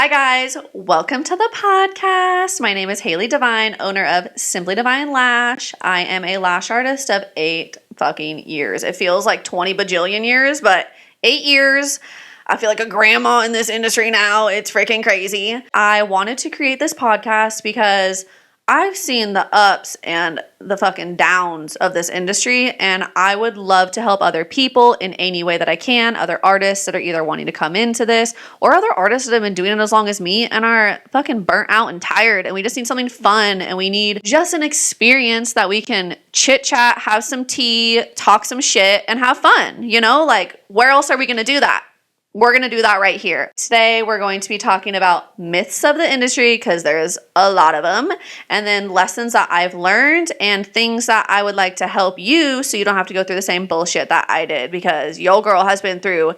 Hi guys, welcome to the podcast. My name is Haley Devine, owner of Simply Divine Lash. I am a lash artist of 8 fucking years. It feels like 20 bajillion years, but 8 years. I feel like a grandma in this industry now. It's freaking crazy. I wanted to create this podcast because I've seen the ups and the fucking downs of this industry, and I would love to help other people in any way that I can, other artists that are either wanting to come into this or other artists that have been doing it as long as me and are fucking burnt out and tired, and we just need something fun, and we need just an experience that we can chit chat, have some tea, talk some shit, and have fun. You know, like, where else are we going to do that? We're going to do that right here. Today, we're going to be talking about myths of the industry because there's a lot of them, and then lessons that I've learned and things that I would like to help you so you don't have to go through the same bullshit that I did, because yo girl has been through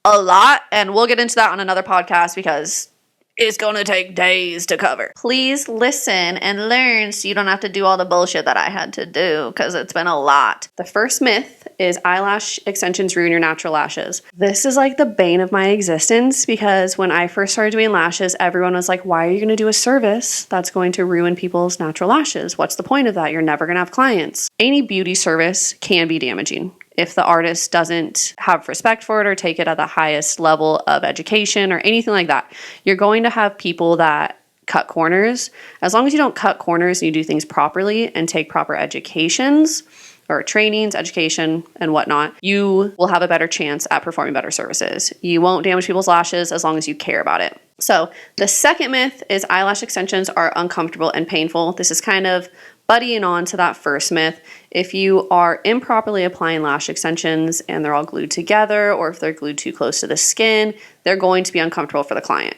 a lot, and we'll get into that on another podcast because it's going to take days to cover. Please listen and learn so you don't have to do all the bullshit that I had to do, because it's been a lot. The first myth is eyelash extensions ruin your natural lashes. This is like the bane of my existence, because when I first started doing lashes, everyone was like, why are you going to do a service that's going to ruin people's natural lashes? What's the point of that? You're never going to have clients. Any beauty service can be damaging if the artist doesn't have respect for it or take it at the highest level of education or anything like that. You're going to have people that cut corners. As long as you don't cut corners and you do things properly and take proper educations or trainings, education, and whatnot, you will have a better chance at performing better services. You won't damage people's lashes as long as you care about it. So the second myth is eyelash extensions are uncomfortable and painful. This is kind of buddying on to that first myth. If you are improperly applying lash extensions and they're all glued together, or if they're glued too close to the skin, they're going to be uncomfortable for the client.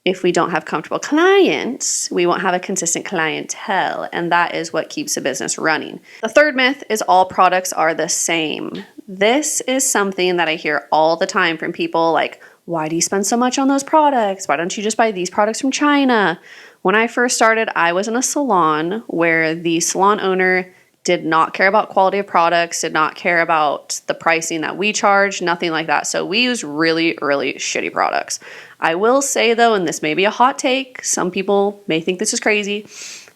If we don't have comfortable clients, we won't have a consistent clientele, and that is what keeps a business running. The third myth is all products are the same. This is something that I hear all the time from people like, why do you spend so much on those products? Why don't you just buy these products from China? When I first started, I was in a salon where the salon owner did not care about quality of products, did not care about the pricing that we charge, nothing like that. So we use really, really shitty products. I will say though, and this may be a hot take, some people may think this is crazy,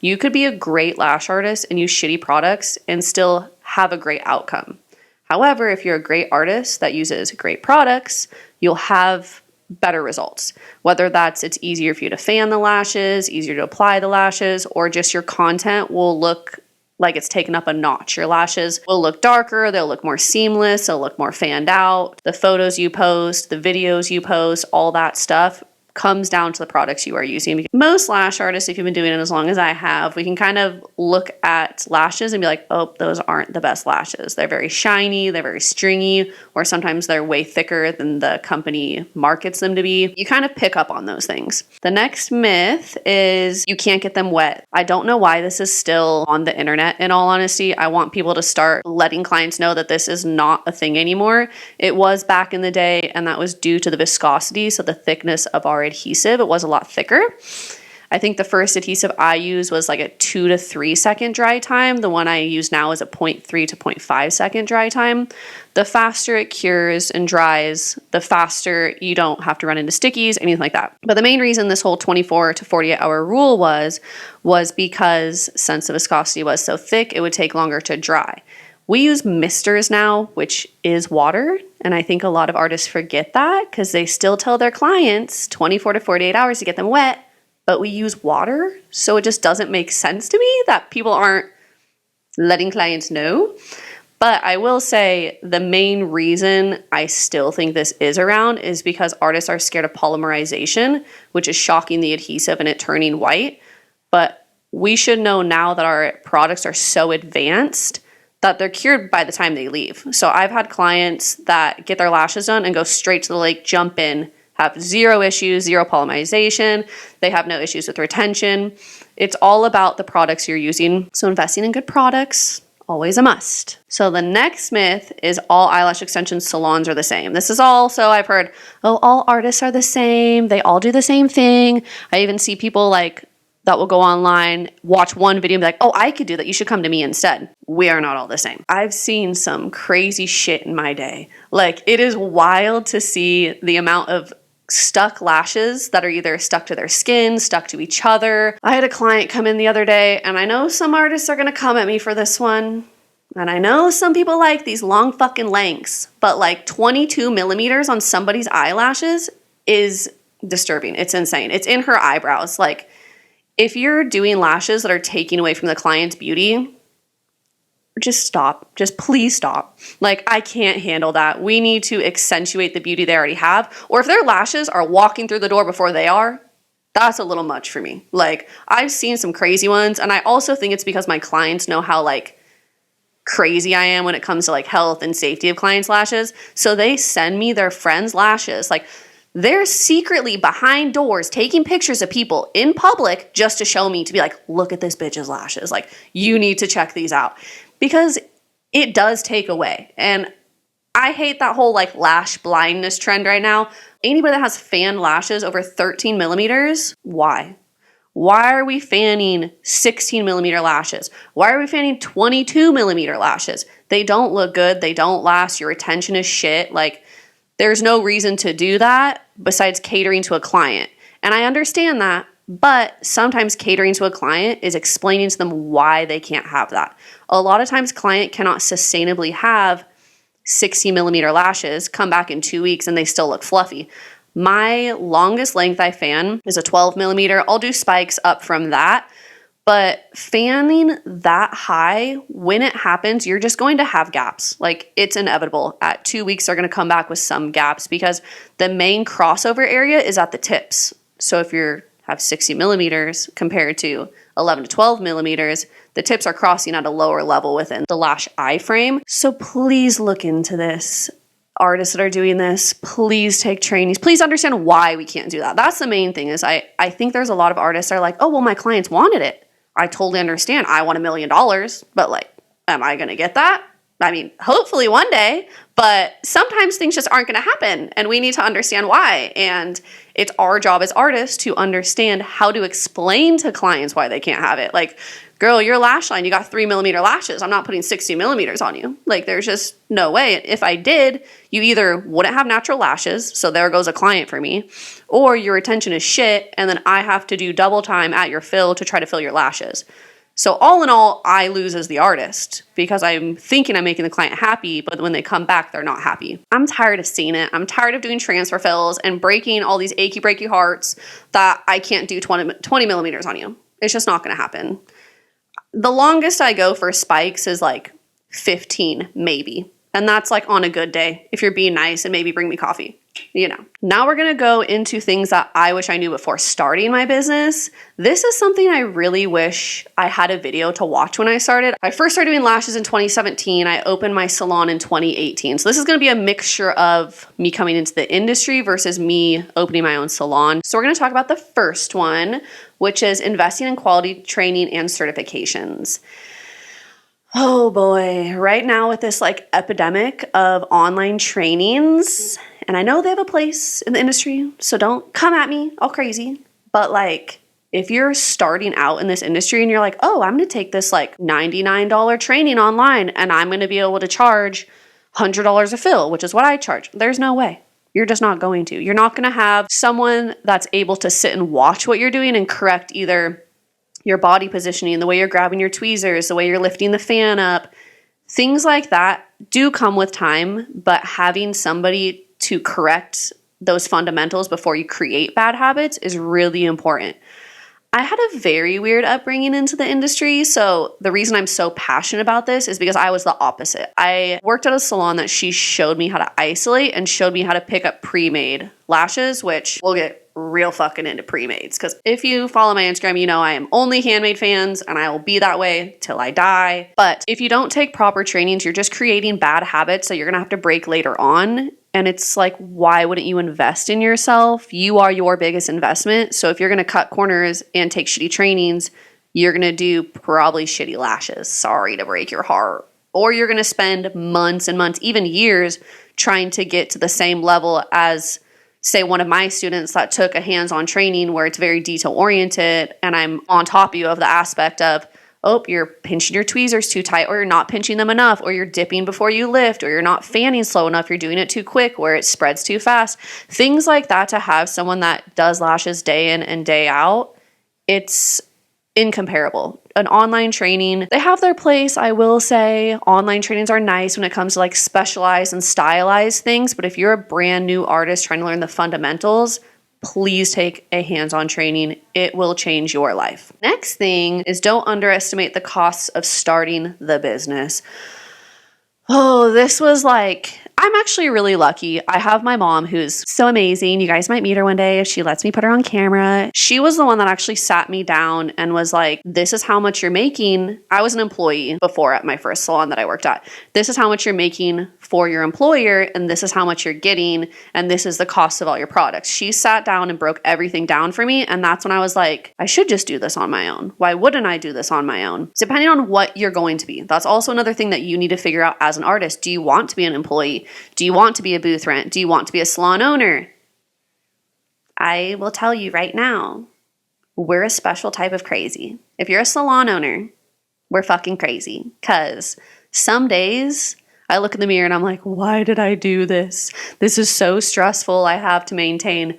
you could be a great lash artist and use shitty products and still have a great outcome. However, if you're a great artist that uses great products, you'll have better results. Whether that's it's easier for you to fan the lashes, easier to apply the lashes, or just your content will look like it's taken up a notch. Your lashes will look darker, they'll look more seamless, they'll look more fanned out. The photos you post, the videos you post, all that stuff comes down to the products you are using. Most lash artists, if you've been doing it as long as I have, we can kind of look at lashes and be like, oh, those aren't the best lashes. They're very shiny, they're very stringy, or sometimes they're way thicker than the company markets them to be. You kind of pick up on those things. The next myth is you can't get them wet. I don't know why this is still on the internet, in all honesty. I want people to start letting clients know that this is not a thing anymore. It was back in the day, and that was due to the viscosity, so the thickness of our adhesive. It was a lot thicker. I think the first adhesive I used was like a 2 to 3 second dry time. The one I use now is a 0.3 to 0.5 second dry time. The faster it cures and dries, the faster you don't have to run into stickies, anything like that. But the main reason this whole 24 to 48 hour rule was because since the viscosity was so thick, it would take longer to dry. We use misters now, which is water, and I think a lot of artists forget that because they still tell their clients 24 to 48 hours to get them wet, but we use water, so it just doesn't make sense to me that people aren't letting clients know. But I will say the main reason I still think this is around is because artists are scared of polymerization, which is shocking the adhesive and it turning white. But we should know now that our products are so advanced that they're cured by the time they leave. So I've had clients that get their lashes done and go straight to the lake, jump in, have zero issues, zero polymerization. They have no issues with retention. It's all about the products you're using. So investing in good products, always a must. So the next myth is all eyelash extension salons are the same. This is also, I've heard, oh, all artists are the same. They all do the same thing. I even see people like that will go online, watch one video and be like, oh, I could do that. You should come to me instead. We are not all the same. I've seen some crazy shit in my day. Like, it is wild to see the amount of stuck lashes that are either stuck to their skin, stuck to each other. I had a client come in the other day, and I know some artists are gonna come at me for this one. And I know some people like these long fucking lengths, but like 22 millimeters on somebody's eyelashes is disturbing. It's insane. It's in her eyebrows. Like, if you're doing lashes that are taking away from the client's beauty, just stop. Just please stop. Like, I can't handle that. We need to accentuate the beauty they already have. Or if their lashes are walking through the door before they are, that's a little much for me. Like, I've seen some crazy ones, and I also think it's because my clients know how, like, crazy I am when it comes to, like, health and safety of clients' lashes. So they send me their friends' lashes. Like, they're secretly behind doors taking pictures of people in public just to show me, to be like, look at this bitch's lashes. Like, you need to check these out. Because it does take away. And I hate that whole like lash blindness trend right now. Anybody that has fan lashes over 13 millimeters, why? Why are we fanning 16 millimeter lashes? Why are we fanning 22 millimeter lashes? They don't look good. They don't last. Your retention is shit. Like, there's no reason to do that besides catering to a client. And I understand that. But sometimes catering to a client is explaining to them why they can't have that. A lot of times client cannot sustainably have 60 millimeter lashes, come back in 2 weeks, and they still look fluffy. My longest length I fan is a 12 millimeter. I'll do spikes up from that. But fanning that high, when it happens, you're just going to have gaps. Like, it's inevitable. At 2 weeks, they're going to come back with some gaps because the main crossover area is at the tips. So if you're have 60 millimeters compared to 11 to 12 millimeters, the tips are crossing at a lower level within the lash eye frame. So please look into this. Artists that are doing this, please take trainings. Please understand why we can't do that. That's the main thing. Is I think there's a lot of artists that are like, oh, well, my clients wanted it. I totally understand. I want $1 million, but like, am I going to get that? I mean, hopefully one day, but sometimes things just aren't going to happen, and we need to understand why. And it's our job as artists to understand how to explain to clients why they can't have it. Like, girl, your lash line, you got 3 millimeter lashes. I'm not putting 60 millimeters on you. Like, there's just no way. If I did, you either wouldn't have natural lashes, so there goes a client for me, or your retention is shit, and then I have to do double time at your fill to try to fill your lashes. So all in all, I lose as the artist because I'm thinking I'm making the client happy, but when they come back, they're not happy. I'm tired of seeing it. I'm tired of doing transfer fills and breaking all these achy breaky hearts that I can't do 20 millimeters on you. It's just not going to happen. The longest I go for spikes is like 15, maybe. And that's like on a good day, if you're being nice and maybe bring me coffee, you know. Now we're gonna go into things that I wish I knew before starting my business. This is something I really wish I had a video to watch when I started. I first started doing lashes in 2017. I opened my salon in 2018. So this is gonna be a mixture of me coming into the industry versus me opening my own salon. So we're gonna talk about the first one, which is investing in quality training and certifications. Oh boy, right now with this like epidemic of online trainings, and I know they have a place in the industry, so don't come at me all crazy, but like if you're starting out in this industry and you're like, oh, I'm gonna take this like $99 training online and I'm gonna be able to charge $100 a fill, which is what I charge. There's no way. You're just not going to. You're not gonna have someone that's able to sit and watch what you're doing and correct either your body positioning, the way you're grabbing your tweezers, the way you're lifting the fan up. Things like that do come with time, but having somebody to correct those fundamentals before you create bad habits is really important. I had a very weird upbringing into the industry, so the reason I'm so passionate about this is because I was the opposite. I worked at a salon that she showed me how to isolate and showed me how to pick up pre-made lashes, which we'll get real fucking into pre-mades, because if you follow my Instagram, you know I am only handmade fans and I will be that way till I die. But if you don't take proper trainings, you're just creating bad habits that you're gonna have to break later on. And it's like, why wouldn't you invest in yourself? You are your biggest investment. So if you're gonna cut corners and take shitty trainings, you're gonna do probably shitty lashes. Sorry to break your heart. Or you're gonna spend months and months, even years, trying to get to the same level as, say, one of my students that took a hands-on training where it's very detail-oriented, and I'm on top of you of the aspect of, oh, you're pinching your tweezers too tight, or you're not pinching them enough, or you're dipping before you lift, or you're not fanning slow enough, you're doing it too quick, where it spreads too fast. Things like that, to have someone that does lashes day in and day out, it's incomparable. An online training, they have their place. I will say online trainings are nice when it comes to like specialized and stylized things, but if you're a brand new artist trying to learn the fundamentals, please take a hands-on training. It will change your life. Next thing is, don't underestimate the costs of starting the business. Oh, this was like, I'm actually really lucky. I have my mom who's so amazing. You guys might meet her one day if she lets me put her on camera. She was the one that actually sat me down and was like, this is how much you're making. I was an employee before at my first salon that I worked at. This is how much you're making for your employer, and this is how much you're getting, and this is the cost of all your products. She sat down and broke everything down for me, and that's when I was like, I should just do this on my own. Why wouldn't I do this on my own? Depending on what you're going to be. That's also another thing that you need to figure out as an artist. Do you want to be an employee? Do you want to be a booth rent? Do you want to be a salon owner? I will tell you right now, we're a special type of crazy. If you're a salon owner, we're fucking crazy. Because some days I look in the mirror and I'm like, why did I do this? This is so stressful. I have to maintain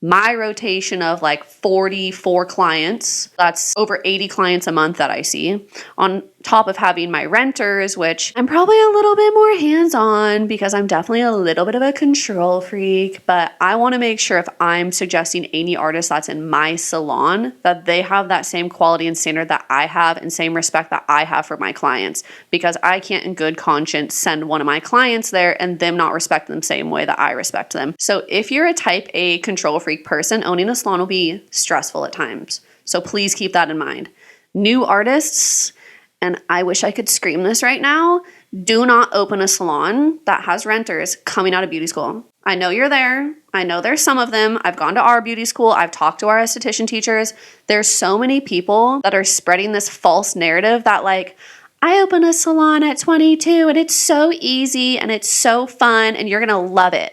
my rotation of like 44 clients. That's over 80 clients a month that I see, on top of having my renters, which I'm probably a little bit more hands-on because I'm definitely a little bit of a control freak, but I want to make sure if I'm suggesting any artist that's in my salon that they have that same quality and standard that I have and same respect that I have for my clients, because I can't in good conscience send one of my clients there and them not respect them the same way that I respect them. So if you're a type A control freak person, owning a salon will be stressful at times. So please keep that in mind. New artists, and I wish I could scream this right now, do not open a salon that has renters coming out of beauty school. I know you're there. I know there's some of them. I've gone to our beauty school. I've talked to our esthetician teachers. There's so many people that are spreading this false narrative that like, I opened a salon at 22 and it's so easy and it's so fun and you're going to love it.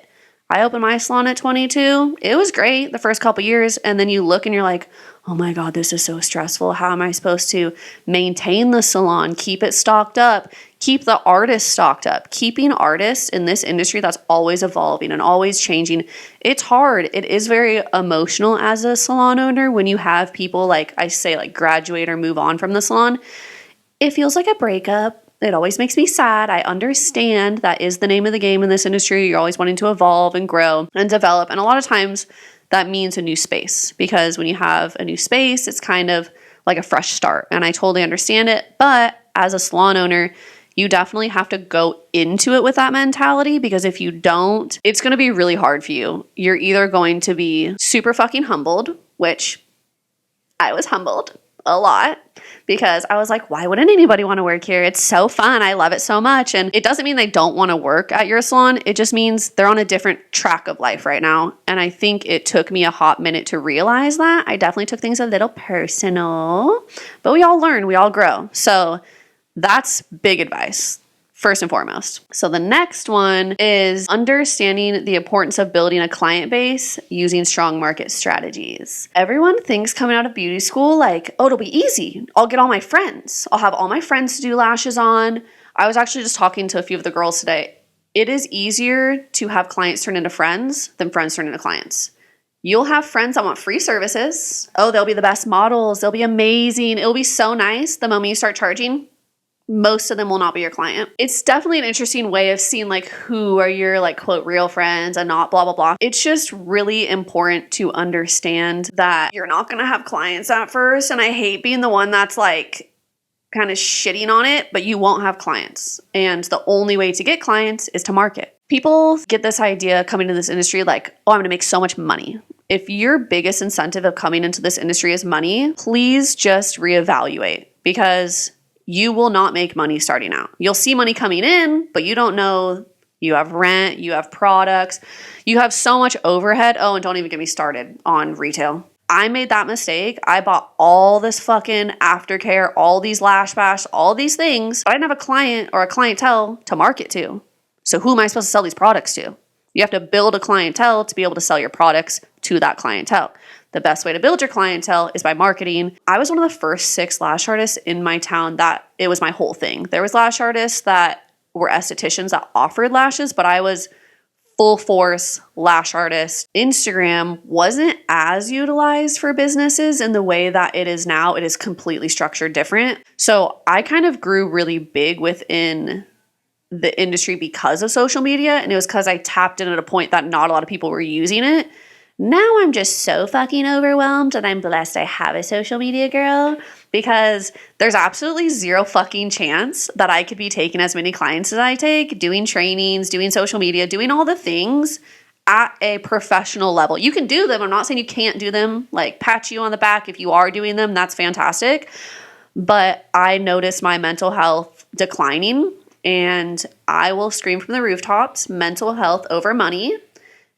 I opened my salon at 22. It was great the first couple years. And then you look and you're like, oh my God, this is so stressful. How am I supposed to maintain the salon, keep it stocked up, keep the artists stocked up? Keeping artists in this industry that's always evolving and always changing, it's hard. It is very emotional as a salon owner when you have people like I say, like graduate or move on from the salon. It feels like a breakup. It always makes me sad. I understand that is the name of the game in this industry. You're always wanting to evolve and grow and develop. And a lot of times that means a new space, because when you have a new space, it's kind of like a fresh start. And I totally understand it. But as a salon owner, you definitely have to go into it with that mentality, because if you don't, it's going to be really hard for you. You're either going to be super fucking humbled, which I was humbled a lot, because I was like, why wouldn't anybody want to work here? It's so fun. I love it so much. And it doesn't mean they don't want to work at your salon. It just means they're on a different track of life right now. And I think it took me a hot minute to realize that. I definitely took things a little personal, but we all learn, we all grow. So that's big advice, first and foremost. So the next one is understanding the importance of building a client base using strong market strategies. Everyone thinks coming out of beauty school, like, oh, it'll be easy. I'll get all my friends. I'll have all my friends to do lashes on. I was actually just talking to a few of the girls today. It is easier to have clients turn into friends than friends turn into clients. You'll have friends that want free services. Oh, they'll be the best models. They'll be amazing. It'll be so nice. The moment you start charging, most of them will not be your client. It's definitely an interesting way of seeing like who are your like quote real friends and not blah, blah, blah. It's just really important to understand that you're not going to have clients at first. And I hate being the one that's like kind of shitting on it, but you won't have clients. And the only way to get clients is to market. People get this idea coming to this industry like, oh, I'm going to make so much money. If your biggest incentive of coming into this industry is money, please just reevaluate, because you will not make money starting out. You'll see money coming in, but you don't know you have rent, you have products, you have so much overhead. Oh, and don't even get me started on retail. I made that mistake. I bought all this fucking aftercare, all these lash bash, all these things, but I didn't have a client or a clientele to market to. So who am I supposed to sell these products to? You have to build a clientele to be able to sell your products to that clientele. the best way to build your clientele is by marketing. I was one of the first 6 lash artists in my town that it was my whole thing. There was lash artists that were estheticians that offered lashes, but I was full force lash artist. Instagram wasn't as utilized for businesses in the way that it is now. It is completely structured different. So I kind of grew really big within the industry because of social media. And it was because I tapped in at a point that not a lot of people were using it. Now I'm just so fucking overwhelmed, and I'm blessed I have a social media girl, because there's absolutely zero fucking chance that I could be taking as many clients as I take, doing trainings, doing social media, doing all the things at a professional level. You can do them. I'm not saying you can't do them. Like, pat you on the back if you are doing them. That's fantastic. But I noticed my mental health declining, and I will scream from the rooftops, mental health over money.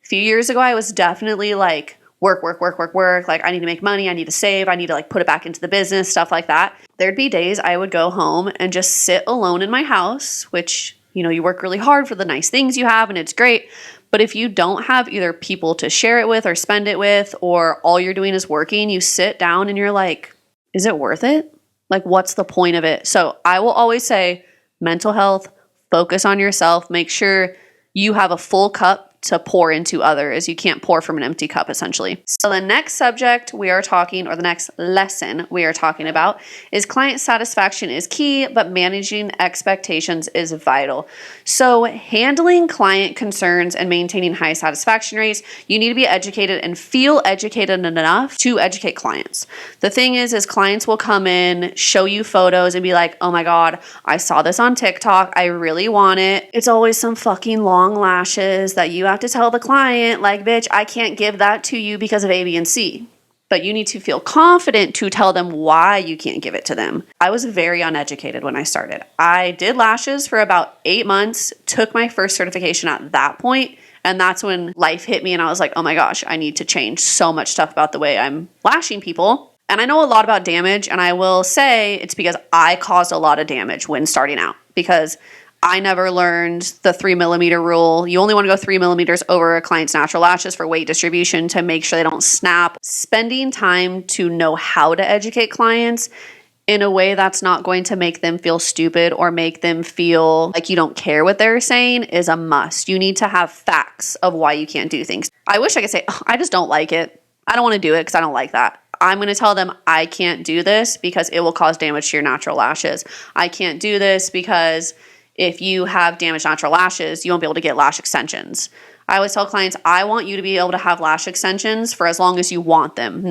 A few years ago, I was definitely like, work. Like, I need to make money. I need to save. I need to like put it back into the business, stuff like that. There'd be days I would go home and just sit alone in my house, which, you know, you work really hard for the nice things you have and it's great. But if you don't have either people to share it with or spend it with, or all you're doing is working, you sit down and you're like, is it worth it? Like, what's the point of it? So I will always say mental health, focus on yourself, make sure you have a full cup to pour into others. You can't pour from an empty cup, essentially. So the next subject we are talking, or the next lesson we are talking about, is client satisfaction is key, but managing expectations is vital. So handling client concerns and maintaining high satisfaction rates, you need to be educated and feel educated enough to educate clients. The thing is clients will come in, show you photos and be like, oh my God, I saw this on TikTok. I really want it. It's always some fucking long lashes that you have to tell the client, like, bitch, I can't give that to you because of A, B, and C. But you need to feel confident to tell them why you can't give it to them. I was very uneducated when I started. I did lashes for about 8 months, took my first certification at that point, and that's when life hit me and I was like, oh my gosh, I need to change so much stuff about the way I'm lashing people. And I know a lot about damage, and I will say it's because I caused a lot of damage when starting out, because I never learned the 3mm rule. You only want to go 3mm over a client's natural lashes for weight distribution to make sure they don't snap. Spending time to know how to educate clients in a way that's not going to make them feel stupid or make them feel like you don't care what they're saying is a must. You need to have facts of why you can't do things. I wish I could say, oh, I just don't like it. I don't want to do it because I don't like that. I'm going to tell them I can't do this because it will cause damage to your natural lashes. I can't do this because if you have damaged natural lashes, you won't be able to get lash extensions. I always tell clients, I want you to be able to have lash extensions for as long as you want them.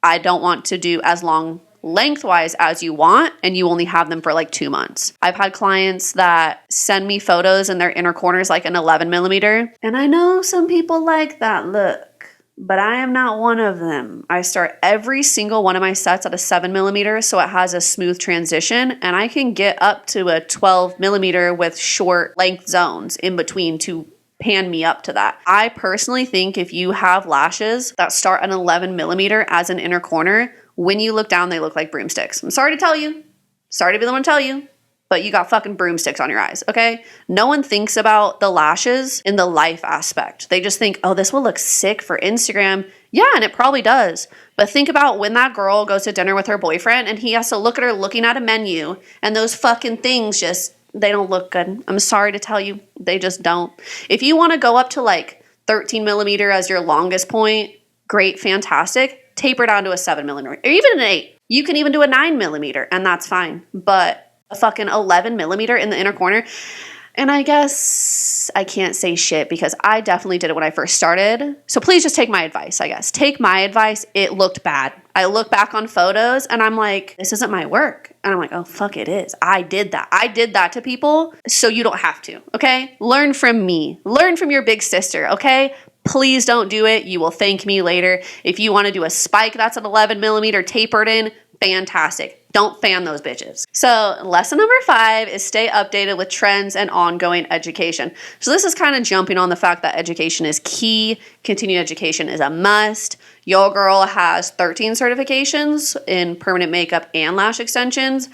I don't want to do as long lengthwise as you want, and you only have them for like 2 months. I've had clients that send me photos and their inner corner is like an 11mm. And I know some people like that look, but I am not one of them. I start every single one of my sets at a 7mm so it has a smooth transition, and I can get up to a 12mm with short length zones in between to pan me up to that. I personally think if you have lashes that start at an 11mm as an inner corner, when you look down, they look like broomsticks. I'm sorry to tell you. Sorry to be the one to tell you. But you got fucking broomsticks on your eyes, okay? No one thinks about the lashes in the life aspect. They just think, oh, this will look sick for Instagram. Yeah, and it probably does. But think about when that girl goes to dinner with her boyfriend and he has to look at her looking at a menu, and those fucking things just, they don't look good. I'm sorry to tell you, they just don't. If you want to go up to like 13mm as your longest point, great, fantastic. Taper down to a 7mm or even an 8. You can even do a 9mm and that's fine. But a fucking 11mm in the inner corner. And I guess I can't say shit because I definitely did it when I first started. So please just take my advice, I guess. Take my advice. It looked bad. I look back on photos and I'm like, this isn't my work. And I'm like, oh, fuck, it is. I did that. I did that to people. So you don't have to, okay? Learn from me. Learn from your big sister, okay? Please don't do it. You will thank me later. If you want to do a spike that's an 11mm tapered in, fantastic. Don't fan those bitches. So lesson number 5 is stay updated with trends and ongoing education. So this is kind of jumping on the fact that education is key. Continued education is a must. Your girl has 13 certifications in permanent makeup and lash extensions.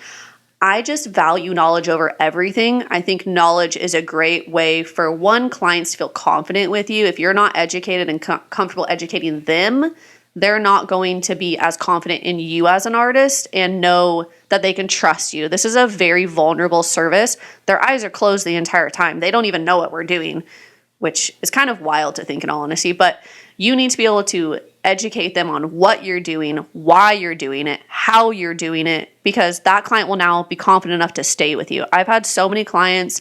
I just value knowledge over everything. I think knowledge is a great way for one, clients to feel confident with you. If you're not educated and comfortable educating them, they're not going to be as confident in you as an artist and know that they can trust you. This is a very vulnerable service. Their eyes are closed the entire time. They don't even know what we're doing, which is kind of wild to think in all honesty, but you need to be able to educate them on what you're doing, why you're doing it, how you're doing it, because that client will now be confident enough to stay with you. I've had so many clients,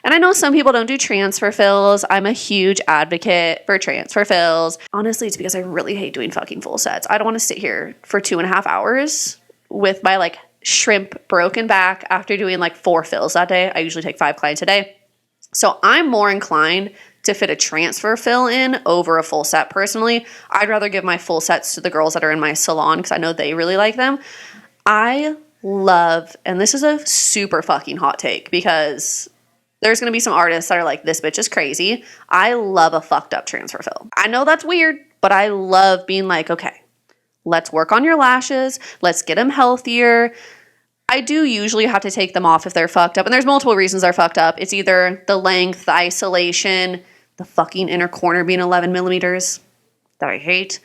and I know some people don't do transfer fills. I'm a huge advocate for transfer fills. Honestly, it's because I really hate doing fucking full sets. I don't want to sit here for 2.5 hours with my like shrimp broken back after doing like 4 fills that day. I usually take 5 clients a day. So I'm more inclined to fit a transfer fill in over a full set personally. I'd rather give my full sets to the girls that are in my salon because I know they really like them. I love, and this is a super fucking hot take because there's going to be some artists that are like, this bitch is crazy. I love a fucked up transfer fill. I know that's weird, but I love being like, okay, let's work on your lashes. Let's get them healthier. I do usually have to take them off if they're fucked up. And there's multiple reasons they're fucked up. It's either the length, the isolation, the fucking inner corner being 11 millimeters that I hate.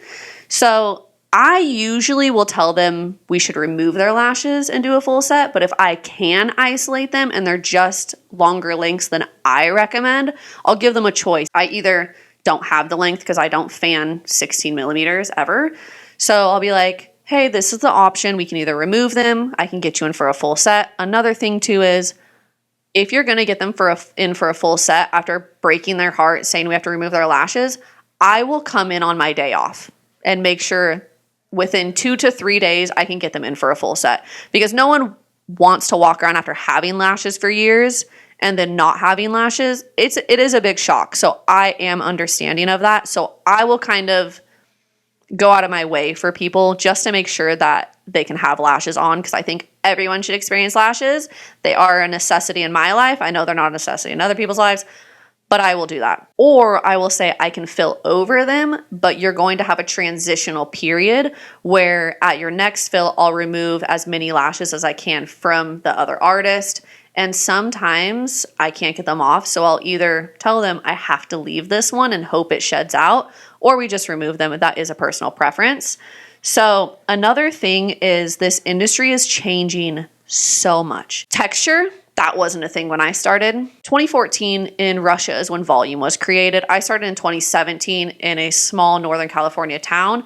So I usually will tell them we should remove their lashes and do a full set. But if I can isolate them and they're just longer lengths than I recommend, I'll give them a choice. I either don't have the length because I don't fan 16 millimeters ever. So I'll be like, hey, this is the option. We can either remove them. I can get you in for a full set. Another thing too is if you're going to get them in for a full set after breaking their heart, saying we have to remove their lashes, I will come in on my day off and make sure within 2 to 3 days I can get them in for a full set, because no one wants to walk around after having lashes for years and then not having lashes. It is a big shock. So I am understanding of that. So I will kind of go out of my way for people just to make sure that they can have lashes on, because I think everyone should experience lashes. They are a necessity in my life. I know they're not a necessity in other people's lives, but I will do that. Or I will say I can fill over them, but you're going to have a transitional period where at your next fill, I'll remove as many lashes as I can from the other artist. And sometimes I can't get them off, so I'll either tell them I have to leave this one and hope it sheds out, or we just remove them. That is a personal preference. So another thing is this industry is changing so much. Texture, that wasn't a thing when I started. 2014 in Russia is when volume was created. I started in 2017 in a small Northern California town.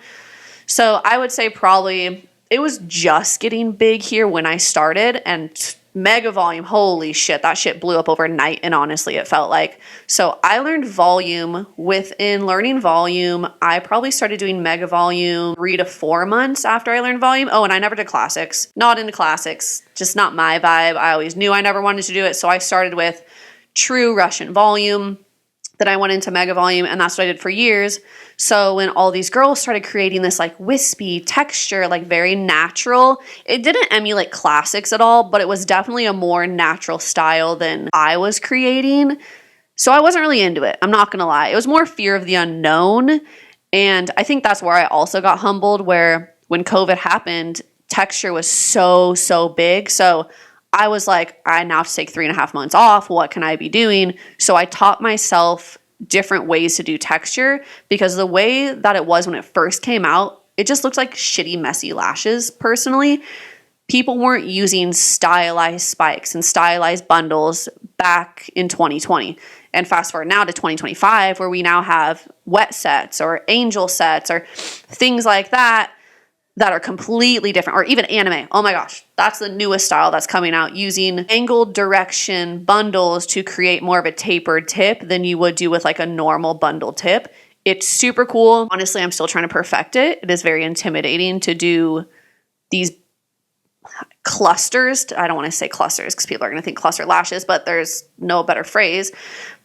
So I would say probably it was just getting big here when I started, and mega volume, holy shit, that shit blew up overnight, and honestly, it felt like. So I learned volume. Within learning volume, I probably started doing mega volume 3 to 4 months after I learned volume. Oh, and I never did classics. Not into classics, just not my vibe. I always knew I never wanted to do it, so I started with true Russian volume. Then I went into mega volume, and that's what I did for years. So when all these girls started creating this like wispy texture, like very natural, it didn't emulate classics at all, but it was definitely a more natural style than I was creating. So I wasn't really into it. I'm not going to lie. It was more fear of the unknown. And I think that's where I also got humbled, where when COVID happened, texture was so big. So I was like, I now have to take 3.5 months off. What can I be doing? So I taught myself different ways to do texture, because the way that it was when it first came out, it just looked like shitty, messy lashes, personally. People weren't using stylized spikes and stylized bundles back in 2020. And fast forward now to 2025, where we now have wet sets or angel sets or things like that are completely different, or even anime. Oh my gosh, that's the newest style that's coming out, using angled direction bundles to create more of a tapered tip than you would do with like a normal bundle tip. It's super cool. Honestly, I'm still trying to perfect it. It is very intimidating to do these clusters. I don't want to say clusters because people are going to think cluster lashes, but there's no better phrase.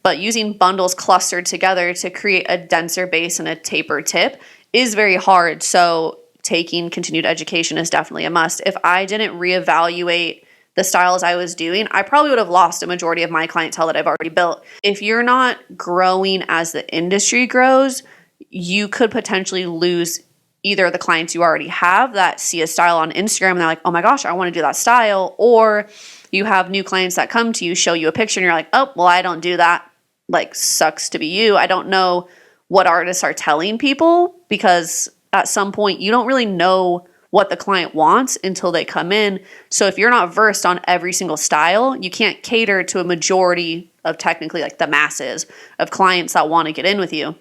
But using bundles clustered together to create a denser base and a tapered tip is very hard. So taking continued education is definitely a must. If I didn't reevaluate the styles I was doing, I probably would have lost a majority of my clientele that I've already built. If you're not growing as the industry grows, you could potentially lose either the clients you already have that see a style on Instagram and they're like, oh my gosh, I want to do that style. Or you have new clients that come to you, show you a picture, and you're like, oh, well, I don't do that. Like, sucks to be you. I don't know what artists are telling people, because at some point, you don't really know what the client wants until they come in. So if you're not versed on every single style, you can't cater to a majority of technically like the masses of clients that want to get in with you.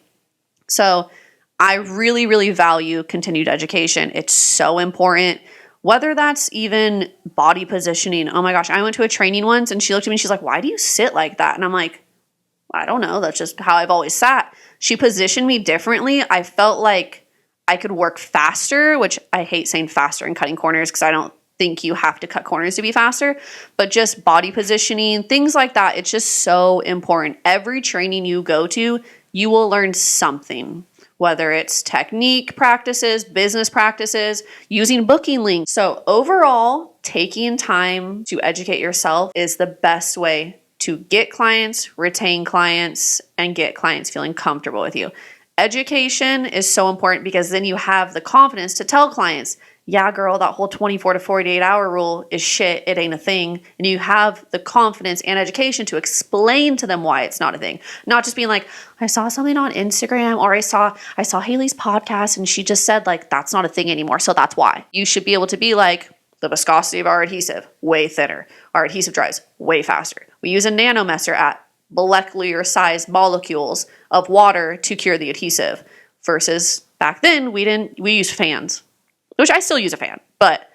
So I really, really value continued education. It's so important. Whether that's even body positioning. Oh my gosh, I went to a training once and she looked at me and she's like, "Why do you sit like that?" And I'm like, "I don't know. That's just how I've always sat." She positioned me differently. I felt like I could work faster, which I hate saying faster and cutting corners because I don't think you have to cut corners to be faster, but just body positioning, things like that. It's just so important. Every training you go to, you will learn something, whether it's technique practices, business practices, using booking links. So overall, taking time to educate yourself is the best way to get clients, retain clients, and get clients feeling comfortable with you. Education is so important because then you have the confidence to tell clients, "Yeah, girl, that whole 24 to 48 hour rule is shit. It ain't a thing." And you have the confidence and education to explain to them why it's not a thing. Not just being like, "I saw something on Instagram," or I saw Haley's podcast and she just said like, that's not a thing anymore. So that's why. You should be able to be like, "The viscosity of our adhesive, way thinner. Our adhesive dries way faster. We use a nanomesser at molecular sized molecules of water to cure the adhesive," versus back then we used fans, which I still use a fan. But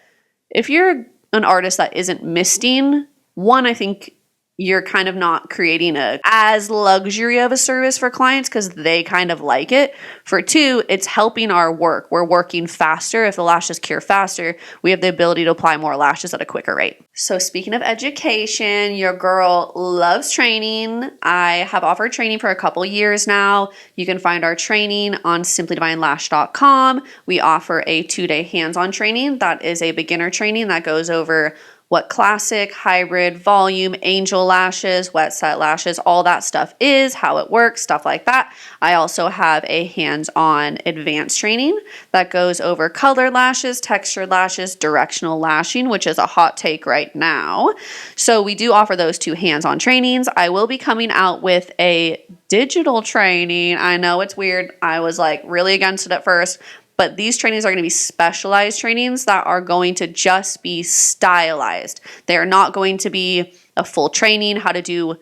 if you're an artist that isn't misting, one, I think you're kind of not creating a as luxury of a service for clients because they kind of like it. For two, it's helping our work. We're working faster. If the lashes cure faster, we have the ability to apply more lashes at a quicker rate. So speaking of education, your girl loves training. I have offered training for a couple years now. You can find our training on simplydivinelash.com. We offer a 2-day hands-on training. That is a beginner training that goes over what classic, hybrid, volume, angel lashes, wet set lashes, all that stuff is, how it works, stuff like that. I also have a hands-on advanced training that goes over colored lashes, textured lashes, directional lashing, which is a hot take right now. So we do offer those 2 hands-on trainings. I will be coming out with a digital training. I know it's weird. I was like really against it at first. But these trainings are going to be specialized trainings that are going to just be stylized. They are not going to be a full training, how to do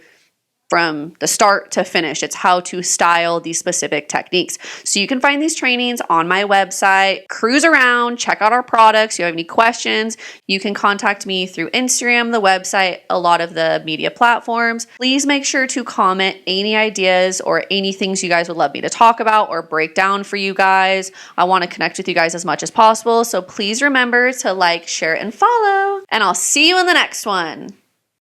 from the start to finish. It's how to style these specific techniques. So you can find these trainings on my website. Cruise around, check out our products. If you have any questions, you can contact me through Instagram, the website, a lot of the media platforms. Please make sure to comment any ideas or any things you guys would love me to talk about or break down for you guys. I want to connect with you guys as much as possible. So please remember to like, share, and follow. And I'll see you in the next one.